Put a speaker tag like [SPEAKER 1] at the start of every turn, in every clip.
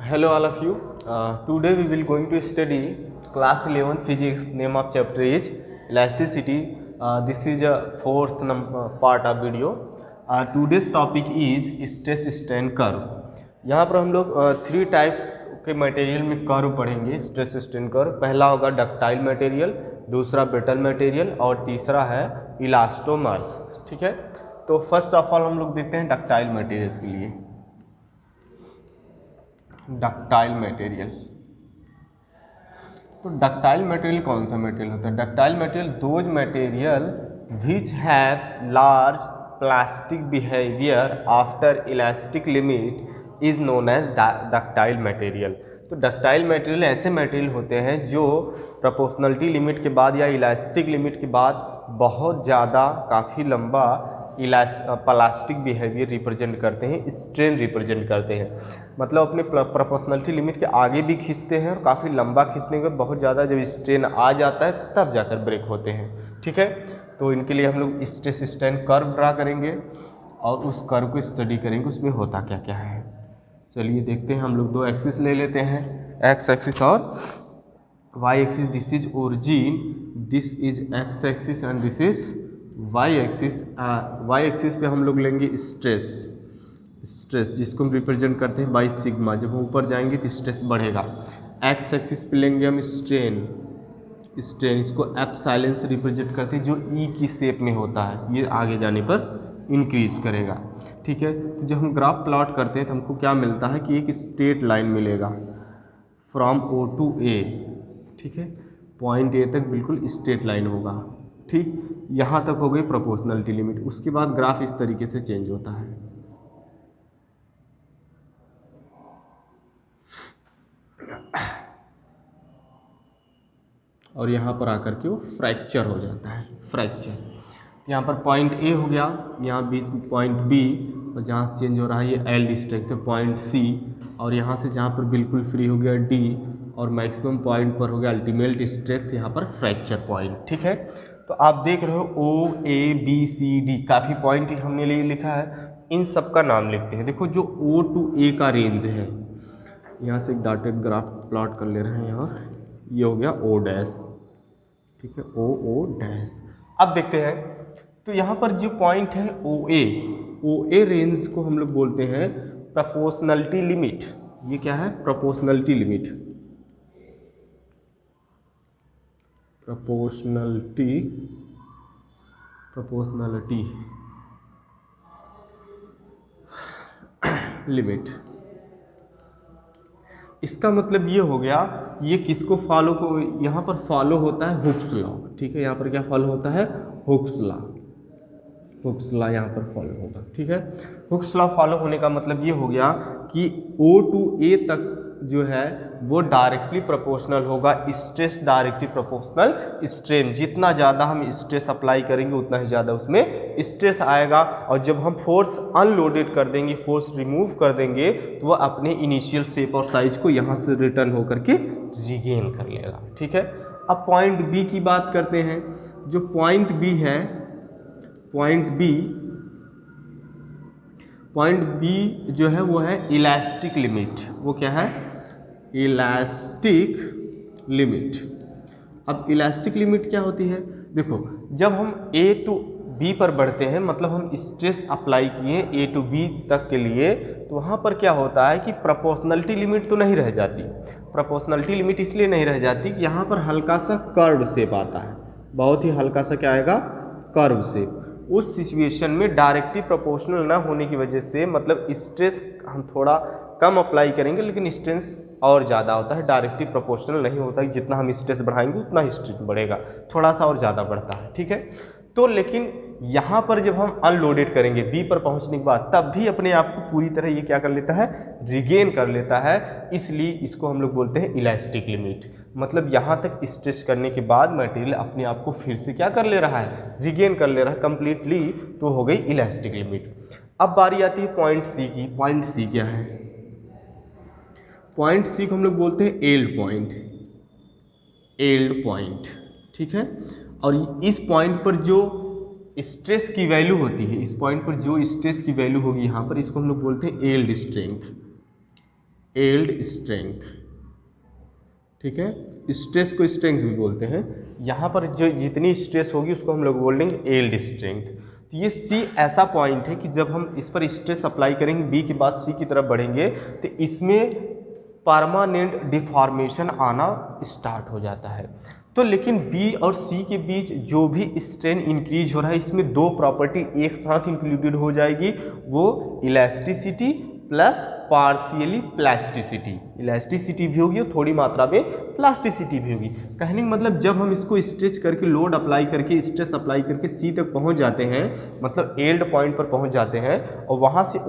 [SPEAKER 1] Hello all of you. Today we will going to study class 11 physics. Name of chapter is elasticity. This is a fourth part of video. Today's topic is stress strain curve. यहाँ पर हम लोग three types के material में curve पढ़ेंगे. Stress strain curve पहला होगा ductile material, दूसरा ब्रिटल मटेरियल और तीसरा है इलास्टोमर्स. ठीक है, तो फर्स्ट ऑफ ऑल हम लोग देखते हैं डक्टाइल मटेरियल्स के लिए. डक्टाइल मटेरियल, तो डक्टाइल मटेरियल कौन सा मटेरियल होता है? Ductile material those material which have large plastic behaviour after elastic limit is known as ductile material. तो डक्टाइल मटेरियल ऐसे मटेरियल होते हैं जो प्रोपोर्शनलिटी लिमिट के बाद या इलास्टिक लिमिट के बाद बहुत ज़्यादा काफ़ी लंबा प्लास्टिक बिहेवियर रिप्रेजेंट करते हैं, स्ट्रेन रिप्रेजेंट करते हैं. मतलब अपने प्रोपोर्शनलिटी लिमिट के आगे भी खींचते हैं और काफ़ी लंबा खींचने के बाद बहुत ज़्यादा जब स्ट्रेन आ जाता है तब जाकर ब्रेक होते हैं. ठीक है, तो इनके लिए हम लोग स्ट्रेस स्ट्रेन कर्व ड्रा करेंगे और उस कर्व को स्टडी करेंगे उसमें होता क्या क्या है. चलिए देखते हैं. हम लोग दो एक्सिस ले लेते हैं, एक्स एक्सिस और y axis. This is origin, this is x axis and this is y axis. Y axis पे हम लोग लेंगे स्ट्रेस, जिसको हम रिप्रेजेंट करते हैं बाई सिग्मा. जब हम ऊपर जाएंगे तो स्ट्रेस बढ़ेगा. एक्स एक्सिस पे लेंगे हम स्ट्रेन, इसको एप्सिलॉन से रिप्रेजेंट करते हैं जो ई की शेप में होता है. ये आगे जाने पर इंक्रीज करेगा. ठीक है, तो जब हम ग्राफ प्लॉट करते हैं तो हमको क्या मिलता है कि एक स्ट्रेट लाइन मिलेगा फ्रॉम ओ टू ए. ठीक है, पॉइंट ए तक बिल्कुल स्ट्रेट लाइन होगा. ठीक, यहाँ तक हो गई प्रोपोर्शनलिटी लिमिट. उसके बाद ग्राफ इस तरीके से चेंज होता है. और यहाँ पर आकर के वो फ्रैक्चर हो जाता है. फ्रैक्चर यहाँ पर पॉइंट ए हो गया, यहाँ बीच में पॉइंट बी, और जहाँ से चेंज हो रहा है ये एल स्ट्रेंथ है पॉइंट सी, और यहाँ से जहाँ पर बिल्कुल फ्री हो गया डी, और मैक्सिमम पॉइंट पर हो गया अल्टीमेट स्ट्रेंथ यहाँ पर फ्रैक्चर पॉइंट. ठीक है, तो आप देख रहे हो ओ ए बी सी डी काफ़ी पॉइंट हमने लिखा है. इन सब का नाम लिखते हैं. देखो जो ओ टू ए का रेंज है, यहाँ से एक डॉटेड ग्राफ प्लॉट कर ले रहे हैं. यहाँ ये हो गया ओ डैश. ठीक है, ओ डैश. अब देखते हैं, तो यहाँ पर जो पॉइंट है ओ ए रेंज को हम लोग बोलते हैं प्रोपोर्शनलिटी लिमिट. ये क्या है? Proportionality limit. Proportionality limit. इसका मतलब ये हो गया, ये किसको फॉलो को यहाँ पर फॉलो होता है? Hooke's law. ठीक है, यहाँ पर क्या फॉलो होता है? हुक्स लॉ यहाँ पर फॉलो होगा. ठीक है, हुक्स लॉ फॉलो होने का मतलब ये हो गया कि ओ टू ए तक जो है वो डायरेक्टली प्रोपोर्शनल होगा स्ट्रेस डायरेक्टली प्रोपोर्शनल स्ट्रेन. जितना ज़्यादा हम स्ट्रेस अप्लाई करेंगे उतना ही ज़्यादा उसमें स्ट्रेस आएगा, और जब हम फोर्स अनलोडेड कर देंगे, फोर्स रिमूव कर देंगे, तो वह अपने इनिशियल शेप और साइज को यहाँ से रिटर्न होकर के रिगेन कर लेगा. ठीक है, अब पॉइंट बी की बात करते हैं. जो पॉइंट बी है, पॉइंट बी जो है वो है इलास्टिक लिमिट. वो क्या है? Elastic limit. अब इलास्टिक लिमिट क्या होती है? देखो, जब हम ए टू बी पर बढ़ते हैं, मतलब हम स्ट्रेस अप्लाई किए ए टू बी तक के लिए, तो वहाँ पर क्या होता है कि प्रोपोर्शनलिटी लिमिट तो नहीं रह जाती. प्रोपोर्शनलिटी लिमिट इसलिए नहीं रह जाती कि यहाँ पर हल्का सा कर्व शेप आता है. बहुत ही हल्का सा क्या आएगा? Curve shape. उस सिचुएशन में डायरेक्टली प्रोपोर्शनल ना होने की वजह से, मतलब स्ट्रेस हम थोड़ा कम अप्लाई करेंगे लेकिन स्ट्रेस और ज़्यादा होता है. डायरेक्टली प्रोपोर्शनल नहीं होता है. जितना हम स्ट्रेस बढ़ाएंगे उतना ही स्ट्रेस बढ़ेगा, थोड़ा सा और ज़्यादा बढ़ता है. ठीक है, तो लेकिन यहाँ पर जब हम अनलोडेड करेंगे बी पर पहुँचने के बाद, तब भी अपने आप को पूरी तरह ये क्या कर लेता है? रिगेन कर लेता है. इसलिए इसको हम लोग बोलते हैं इलास्टिक लिमिट. मतलब यहाँ तक स्ट्रेच करने के बाद मटेरियल अपने आप को फिर से क्या कर ले रहा है? रिगेन कर ले रहा है कंप्लीटली. तो हो गई इलास्टिक लिमिट. अब बारी आती है पॉइंट सी की. पॉइंट सी क्या है? पॉइंट सी को हम लोग बोलते हैं एल्ड पॉइंट. ठीक है, और इस पॉइंट पर जो स्ट्रेस की वैल्यू होती है, इस पॉइंट पर जो स्ट्रेस की वैल्यू होगी यहाँ पर, इसको हम लोग बोलते हैं एल्ड स्ट्रेंथ. एल्ड स्ट्रेंथ, ठीक है। स्ट्रेस को स्ट्रेंथ भी बोलते हैं। यहाँ पर जो जितनी स्ट्रेस होगी उसको हम लोग बोलेंगे एल्ड स्ट्रेंथ। तो ये सी ऐसा पॉइंट है कि जब हम इस पर स्ट्रेस अप्लाई करेंगे, बी के बाद सी की तरफ बढ़ेंगे, तो इसमें परमानेंट डिफॉर्मेशन आना स्टार्ट हो जाता है। तो लेकिन बी और सी के बीच जो भी स्ट्रेन इंक्रीज हो रहा है, इसमें दो प्रॉपर्टी एक साथ इंक्लूडेड हो जाएगी, वो elasticity plus partially plasticity. Elasticity भी होगी और थोड़ी मात्रा में प्लास्टिसिटी भी होगी। कहने का मतलब जब हम इसको स्ट्रेच करके, लोड अप्लाई करके, स्ट्रेस अप्लाई करके सी तक पहुंच जाते हैं, मतलब एल्ड पॉइंट पर पहुंच जाते हैं, और वहां से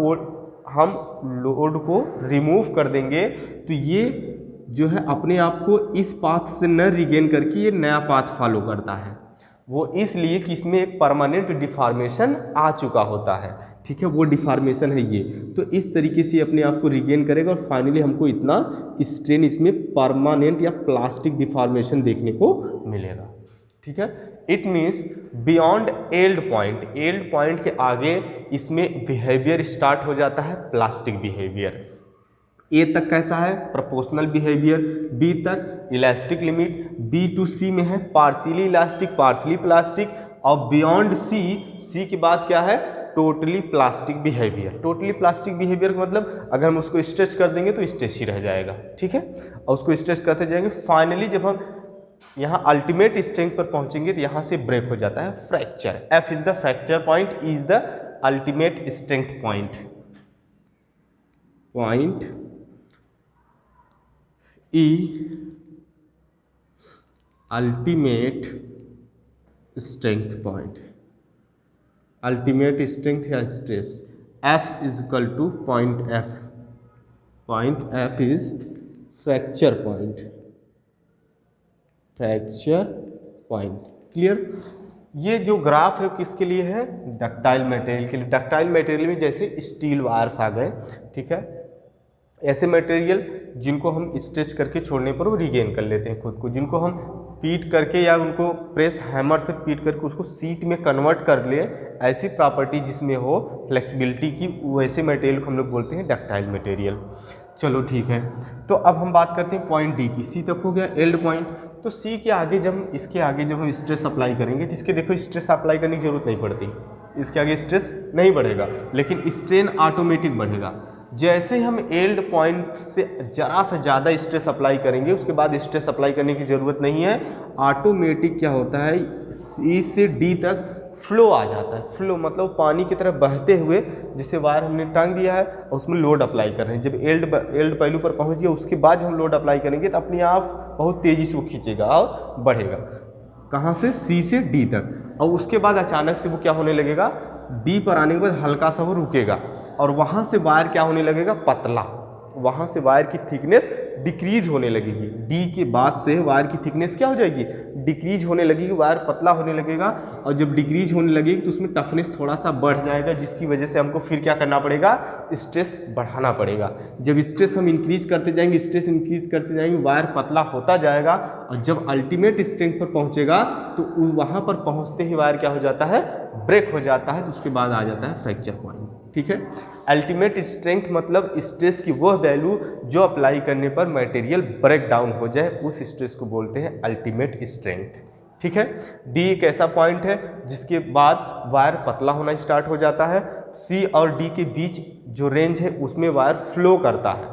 [SPEAKER 1] हम लोड को रिमूव कर देंगे, तो ये जो है अपने आप को इस पाथ से न रिगेन करके ये नया पाथ फॉलो करता है। वो इसलिए कि इसमें एक परमानेंट डिफॉर्मेशन आ चुका होता है, ठीक है, वो डिफॉर्मेशन है ये। तो इस तरीके से अपने आप को रिगेन करेगा और फाइनली हमको इतना स्ट्रेन इसमें परमानेंट या प्लास्टिक डिफॉर्मेशन देखने को मिलेगा, ठीक है। It means beyond yield point के आगे इसमें बिहेवियर स्टार्ट हो जाता है प्लास्टिक बिहेवियर। ए तक कैसा है? Proportional behaviour. बी तक इलास्टिक लिमिट। बी टू सी में है पार्शियली इलास्टिक, पार्शियली प्लास्टिक। और बियॉन्ड सी के बाद क्या है? Totally plastic behaviour. Totally plastic behaviour का मतलब अगर हम उसको स्ट्रेच कर देंगे तो स्ट्रेच ही रह जाएगा, ठीक है, और उसको स्ट्रेच करते जाएंगे। फाइनली जब हम यहाँ अल्टीमेट स्ट्रेंथ पर पहुंचेंगे तो यहाँ से ब्रेक हो जाता है fracture. F is the fracture point, is the ultimate strength point. E ultimate strength point. Ultimate strength या stress F is equal to point F. Point F is fracture point. Fracture point clear. ये जो graph है किसके लिए है? Ductile material के लिए। Ductile material में जैसे स्टील वायर्स आ गए, ठीक है, ऐसे मटेरियल जिनको हम स्ट्रेच करके छोड़ने पर वो रिगेन कर लेते हैं खुद को, जिनको हम पीट करके या उनको प्रेस हैमर से पीट करके उसको सीट में कन्वर्ट कर ले, ऐसी प्रॉपर्टी जिसमें हो फ्लेक्सिबिलिटी की, वैसे मटेरियल को हम लोग बोलते हैं डक्टाइल मटेरियल। चलो ठीक है, तो अब हम बात करते हैं पॉइंट डी की। सी तक हो गया एल्ड पॉइंट। तो सी के आगे जब इसके आगे जब हम स्ट्रेस अप्लाई करेंगे तो इसके देखो स्ट्रेस अप्लाई करने की जरूरत नहीं पड़ती, इसके आगे स्ट्रेस नहीं बढ़ेगा, लेकिन स्ट्रेन ऑटोमेटिक बढ़ेगा। जैसे ही हम एल्ड पॉइंट से ज़रा सा ज़्यादा स्ट्रेस अप्लाई करेंगे, उसके बाद स्ट्रेस अप्लाई करने की ज़रूरत नहीं है, ऑटोमेटिक क्या होता है, सी से डी तक फ्लो आ जाता है। फ्लो मतलब पानी की तरफ बहते हुए, जिसे वायर हमने टांग दिया है और उसमें लोड अप्लाई कर रहे हैं। जब एल्ड पहलू पर पहुंच गया उसके बाद हम लोड अप्लाई करेंगे तो अपने आप बहुत तेज़ी से वो खींचेगा और बढ़ेगा। कहाँ से? सी से डी तक। और उसके बाद अचानक से वो क्या होने लगेगा, डी पर आने के बाद हल्का सा वो रुकेगा और वहाँ से वायर क्या होने लगेगा, पतला। वहाँ से वायर की थिकनेस डिक्रीज होने लगेगी। डी के बाद से वायर की थिकनेस क्या हो जाएगी, डिक्रीज होने लगेगी, वायर पतला होने लगेगा। और जब डिक्रीज होने लगेगी तो उसमें टफनेस थोड़ा सा बढ़ जाएगा, जिसकी वजह से हमको फिर क्या करना पड़ेगा, स्ट्रेस बढ़ाना पड़ेगा। जब स्ट्रेस हम इंक्रीज करते जाएंगे, स्ट्रेस इंक्रीज करते जाएंगे, वायर पतला होता जाएगा और जब अल्टीमेट स्ट्रेंथ पर पहुँचेगा तो वहाँ पर पहुँचते ही वायर क्या हो जाता है, ब्रेक हो जाता है। तो उसके बाद आ जाता है फ्रैक्चर पॉइंट, ठीक है। अल्टीमेट स्ट्रेंथ मतलब स्ट्रेस की वह वैल्यू जो अप्लाई करने पर मटेरियल ब्रेक डाउन हो जाए, उस स्ट्रेस को बोलते हैं अल्टीमेट स्ट्रेंथ, ठीक है। डी एक ऐसा पॉइंट है जिसके बाद वायर पतला होना स्टार्ट हो जाता है। सी और डी के बीच जो रेंज है उसमें वायर फ्लो करता है,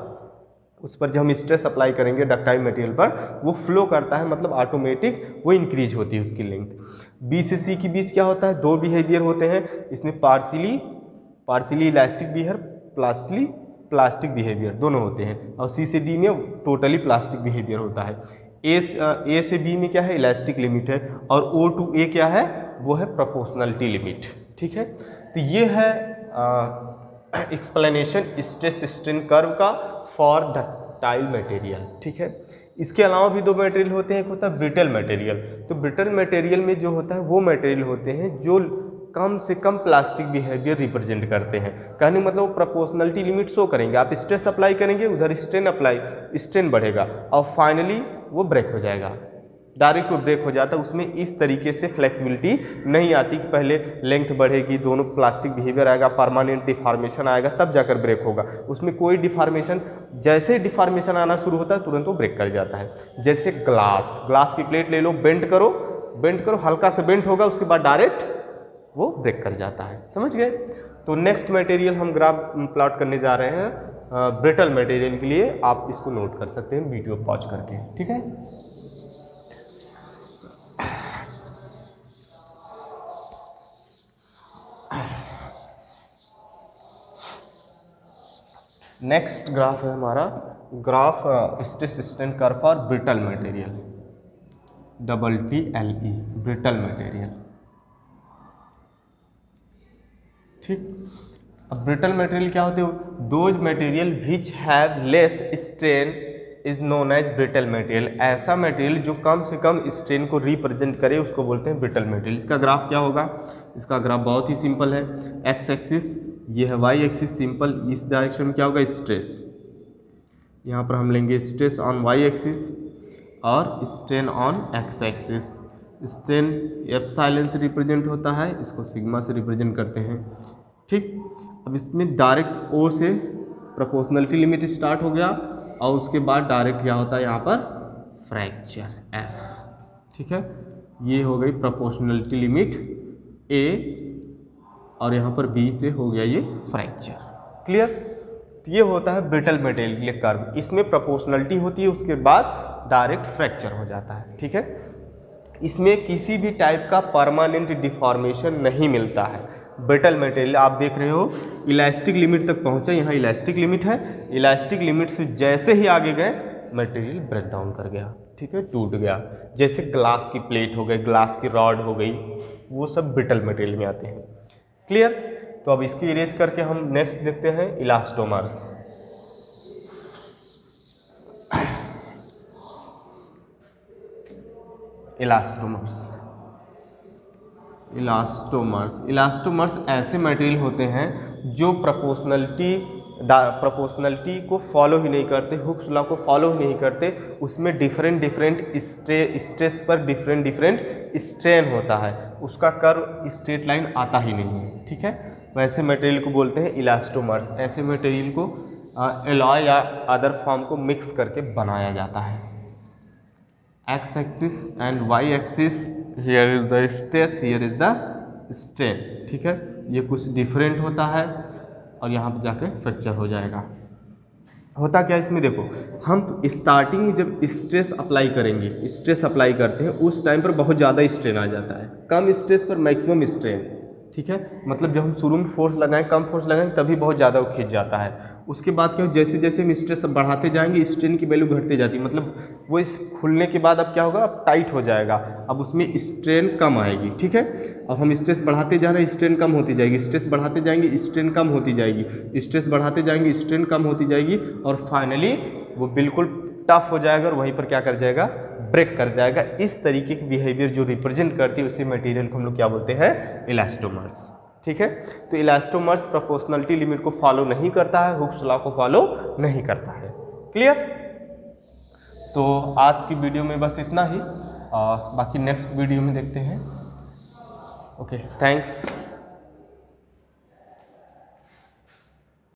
[SPEAKER 1] उस पर जब हम स्ट्रेस अप्लाई करेंगे डक्टाइल मटेरियल पर वो फ्लो करता है, मतलब ऑटोमेटिक वो इंक्रीज होती है उसकी लेंथ। बी से सी के बीच क्या होता है, दो बिहेवियर होते हैं इसमें, partially elastic behaviour, plastic behaviour दोनों होते हैं। और सी से डी में टोटली प्लास्टिक बिहेवियर होता है। ए से बी में क्या है, इलास्टिक लिमिट है, और ओ टू ए क्या है, वो है प्रोपोर्शनलिटी लिमिट, ठीक है। तो ये है एक्सप्लेनेशन स्ट्रेस स्ट्रेन कर्व का फॉर डक्टाइल मटेरियल, ठीक है। इसके अलावा भी दो मटेरियल होते हैं, एक होता है ब्रिटल मटेरियल। तो ब्रिटल मटेरियल में जो होता है वो मटेरियल होते हैं जो कम से कम प्लास्टिक बिहेवियर रिप्रेजेंट करते हैं। कहने मतलब प्रोपोर्शनलिटी लिमिट शो करेंगे, आप स्ट्रेस अप्लाई करेंगे उधर स्ट्रेन बढ़ेगा और फाइनली वो ब्रेक हो जाएगा, डायरेक्ट वो ब्रेक हो जाता है। उसमें इस तरीके से फ्लेक्सिबिलिटी नहीं आती कि पहले लेंथ बढ़ेगी, दोनों प्लास्टिक बिहेवियर आएगा, परमानेंट डिफॉर्मेशन आएगा, तब जाकर ब्रेक होगा। उसमें कोई डिफॉर्मेशन, जैसे डिफॉर्मेशन आना शुरू होता है तुरंत वो ब्रेक कर जाता है। जैसे ग्लास की प्लेट ले लो, बेंड करो, हल्का से बेंड होगा, उसके बाद डायरेक्ट वो ब्रेक कर जाता है। समझ गए? तो नेक्स्ट मटेरियल हम ग्राफ प्लॉट करने जा रहे हैं ब्रिटल मटेरियल के लिए। आप इसको नोट कर सकते हैं वीडियो पॉज करके, ठीक है। नेक्स्ट ग्राफ है हमारा graph stress strain curve for brittle material, TTLE, brittle material. ठीक, अब ब्रिटल मटेरियल क्या होते हैं? Those material which have less strain is known as brittle material. ऐसा मटेरियल जो कम से कम स्ट्रेन को रिप्रेजेंट करे उसको बोलते हैं ब्रिटल मटेरियल। इसका ग्राफ क्या होगा? इसका ग्राफ बहुत ही सिंपल है। एक्स एक्सिस ये है, वाई एक्सिस सिंपल, इस डायरेक्शन में क्या होगा? स्ट्रेस। यहाँ पर हम लेंगे स्ट्रेस ऑन वाई एक्सिस और strain on x axis. Strain epsilon से रिप्रेजेंट होता है, इसको सिग्मा से रिप्रेजेंट करते हैं। ठीक, अब इसमें डायरेक्ट ओ से प्रोपोर्शनलिटी लिमिट स्टार्ट हो गया और उसके बाद डायरेक्ट क्या होता है यहाँ पर? Fracture F. ठीक है, ये हो गई प्रोपोर्शनलिटी लिमिट ए और यहाँ पर बी से हो गया ये फ्रैक्चर। क्लियर? तो ये होता है ब्रिटल मटेरियल के लिए कर्व। इसमें प्रोपोर्शनलिटी होती है, उसके बाद डायरेक्ट फ्रैक्चर हो जाता है। ठीक है, इसमें किसी भी टाइप का परमानेंट डिफॉर्मेशन नहीं मिलता है। ब्रिटल मटेरियल आप देख रहे हो इलास्टिक लिमिट तक पहुँचा, यहाँ इलास्टिक लिमिट है, इलास्टिक लिमिट से जैसे ही आगे गए मटेरियल ब्रेक डाउन कर गया। ठीक है, टूट गया। जैसे ग्लास की प्लेट हो गई, ग्लास की रॉड हो गई, वो सब ब्रिटल मटेरियल में आते हैं। क्लियर? तो अब इसकी इरेज करके हम नेक्स्ट देखते हैं इलास्टोमर्स। इलास्टोमर्स ऐसे मटेरियल होते हैं जो प्रोपोर्शनलिटी को फॉलो ही नहीं करते, हुक्स लॉ को फॉलो ही नहीं करते। उसमें डिफरेंट स्ट्रेस पर डिफरेंट स्ट्रेन होता है, उसका कर्व स्ट्रेट लाइन आता ही नहीं है। ठीक है, वैसे मटेरियल को बोलते हैं इलास्टोमर्स। ऐसे मटेरियल को एलॉय या अदर फॉर्म को मिक्स करके बनाया जाता है। X axis and y axis, here is the stress, here is the strain. ठीक है, ये कुछ डिफरेंट होता है और यहाँ पर जाकर फ्रैक्चर हो जाएगा। होता क्या इसमें देखो, हम स्टार्टिंग में जब स्ट्रेस अप्लाई करेंगे, स्ट्रेस अप्लाई करते हैं उस टाइम पर बहुत ज़्यादा स्ट्रेन आ जाता है, कम स्ट्रेस पर मैक्सिमम स्ट्रेन। ठीक है, मतलब जब हम शुरू में फोर्स लगाएं, कम फोर्स लगाएं, तभी बहुत ज़्यादा वो खींच जाता है। उसके बाद क्या हो, जैसे जैसे हम स्ट्रेस बढ़ाते जाएंगे स्ट्रेन की वैल्यू घटती जाती है, मतलब वो इस खुलने के बाद अब क्या होगा, अब टाइट हो जाएगा, अब उसमें स्ट्रेन कम आएगी। ठीक है, अब हम स्ट्रेस बढ़ाते जा रहे हैं, स्ट्रेन कम होती जाएगी, स्ट्रेस बढ़ाते जाएंगे स्ट्रेन कम होती जाएगी, स्ट्रेस बढ़ाते जाएंगे स्ट्रेन कम होती जाएगी और फाइनली वो बिल्कुल टफ हो जाएगा और वहीं पर क्या कर जाएगा, ब्रेक कर जाएगा। इस तरीके की बिहेवियर जो रिप्रेजेंट करती है उसी मटेरियल को हम लोग क्या बोलते हैं, इलास्टोमर्स। ठीक है, तो इलास्टोमर्स प्रोपोर्शनलिटी लिमिट को फॉलो नहीं करता है, हुक्स लॉ को फॉलो नहीं करता है। क्लियर? तो आज की वीडियो में बस इतना ही, बाकी नेक्स्ट वीडियो में देखते हैं। Okay, thanks.